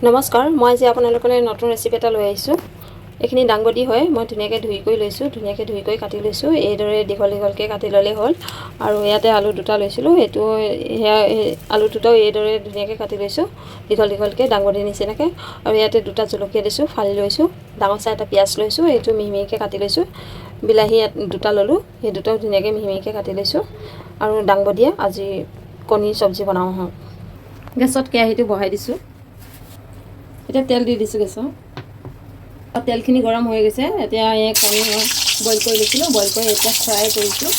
নমস্কাৰ, মই আজি আপোনালোকলৈ নতুন ৰেচিপি এটা লৈ আহিছোঁ। এইখিনি দাংবডি হয়, মই ধুনীয়াকৈ ধুই কৰি লৈছোঁ, ধুনীয়াকৈ ধুই কৰি কাটি লৈছোঁ। এইদৰে দীঘল দীঘলকৈ কাটি ল'লেই হ'ল। আৰু ইয়াতে আলু দুটা লৈছিলোঁ, সেইটো সেয়া আলু দুটাও এইদৰে ধুনীয়াকৈ কাটি লৈছোঁ, দীঘল দীঘলকৈ দাংবডিৰ নিচিনাকৈ। আৰু ইয়াতে দুটা জলকীয়া দিছোঁ, ফালি লৈছোঁ। ডাঙৰ চাই এটা পিঁয়াজ লৈছোঁ, এইটো মিহি মিহিকৈ কাটি লৈছোঁ। বিলাহী দুটা ল'লোঁ, সেই দুটাও ধুনীয়াকৈ মিহি মিহিকৈ কাটি লৈছোঁ। আৰু দাংবডিয়ে আজি কণী চব্জি বনাওঁ আহক। গেছত কেৰাহীটো বহাই দিছোঁ। এতিয়া তেল দি দিছোঁ গেছত। আৰু তেলখিনি গৰম হৈ গৈছে। এতিয়া এই কণী বইল কৰি লৈছিলোঁ, বইল কৰি এতিয়া ফ্ৰাই কৰিছোঁ।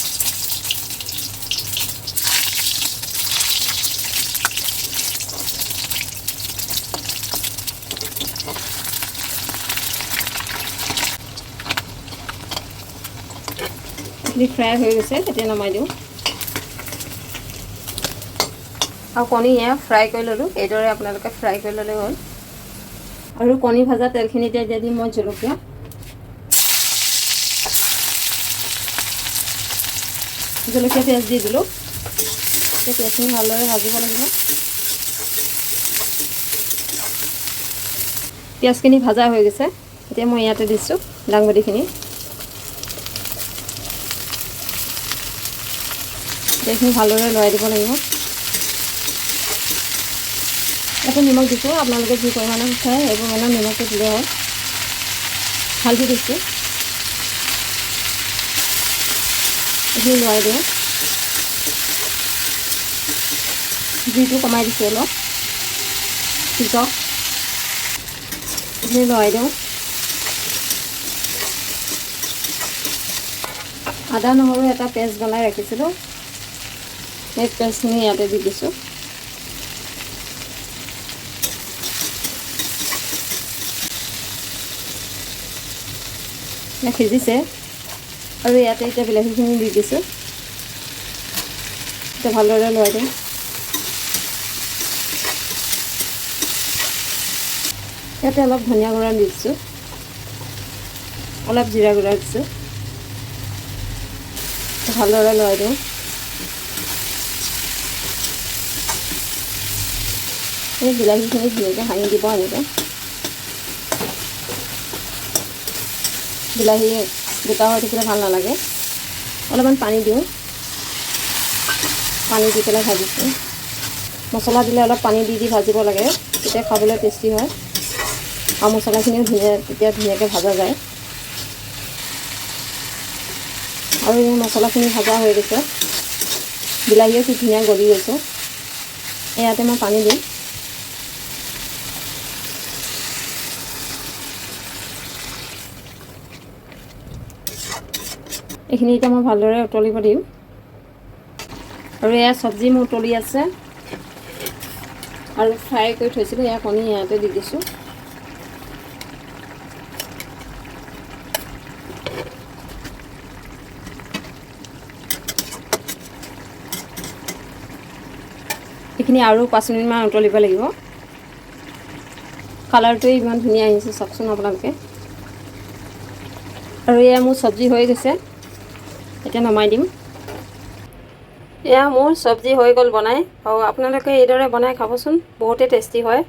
এইখিনি ফ্ৰাই হৈ গৈছে, এতিয়া নমাই দিওঁ। আৰু কণী এয়া ফ্ৰাই কৰি ল'লোঁ, এইদৰে আপোনালোকে ফ্ৰাই কৰি ল'লে হ'ল। আৰু কণী ভাজা তেলখিনিতে এতিয়া দিম মই জলকীয়া। জলকীয়া পিঁয়াজ দি দিলোঁ। এতিয়া পিঁয়াজখিনি ভালদৰে ভাজিব লাগিব। পিঁয়াজখিনি ভাজা হৈ গৈছে, এতিয়া মই ইয়াতে দিছোঁ দাংবডিখিনি। এইখিনি ভালদৰে লৰাই দিব লাগিব। ইয়াতে নিমখ দিছোঁ, আপোনালোকে যি পৰিমাণৰ খায় সেই পৰিমাণৰ নিমখটো দিলে হ'ল। হালধি দিছোঁ, এইখিনি লৰাই দিওঁ। জুইটো কমাই দিছোঁ অলপ, সিজক। এইখিনি লৰাই দিওঁ। আদা নহৰু এটা পেষ্ট বনাই ৰাখিছিলোঁ, সেই পেষ্টখিনি ইয়াতে দি দিছোঁ। সিজিছে আৰু ইয়াতে এতিয়া বিলাহীখিনি দি দিছোঁ। এতিয়া ভালদৰে লৰাই দিম। ইয়াতে অলপ ধনিয়া গুড়া দি দিছোঁ, অলপ জিৰা গুড়া দিছোঁ। ভালদৰে লৰাই দিওঁ। এই বিলাহীখিনি ধুনীয়াকৈ সানি দিব এনেকৈ। বিলাহী গোটা হৈ থাকিলে ভাল নালাগে। অলপমান পানী দিওঁ, পানী দি পেলাই ভাজিছোঁ। মছলা দিলে অলপ পানী দি ভাজিব লাগে, তেতিয়া খাবলৈ টেষ্টি হয়। আৰু মছলাখিনিও তেতিয়া ধুনীয়াকৈ ভাজা যায়। আৰু এই মছলাখিনি ভাজা হৈ গৈছে, বিলাহীও খুব ধুনীয়া গলি গৈছে। ইয়াতে মই পানী দিম। এইখিনি এতিয়া মই ভালদৰে উতলিব দিম। আৰু এয়া চব্জি মোৰ উতলি আছে, আৰু ফ্ৰাই কৰি থৈছিলোঁ এয়া কণী ইয়াতে দি দিছোঁ। এইখিনি আৰু 5 মিনিটমান উতলিব লাগিব। কালাৰটোৱে ইমান ধুনীয়া আহিছে, চাওকচোন আপোনালোকে। আৰু এয়া মোৰ চব্জি হৈ গৈছে, এতিয়া নমাই দিম। এয়া মোৰ চব্জি হৈ গ'ল বনাই। আৰু আপোনালোকে এইদৰে বনাই খাবচোন, বহুতেই টেষ্টি হয়।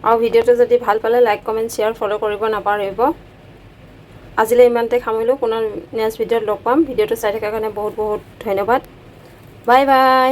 আৰু ভিডিঅ'টো যদি ভাল পালে লাইক কমেণ্ট শ্বেয়াৰ ফ'ল' কৰিব নাপাহৰিব। আজিলৈ ইমানতে সামৰিলোঁ, পুনৰ নেক্সট ভিডিঅ'ত লগ পাম। ভিডিঅ'টো চাই থকাৰ কাৰণে বহুত বহুত ধন্যবাদ। Bye bye.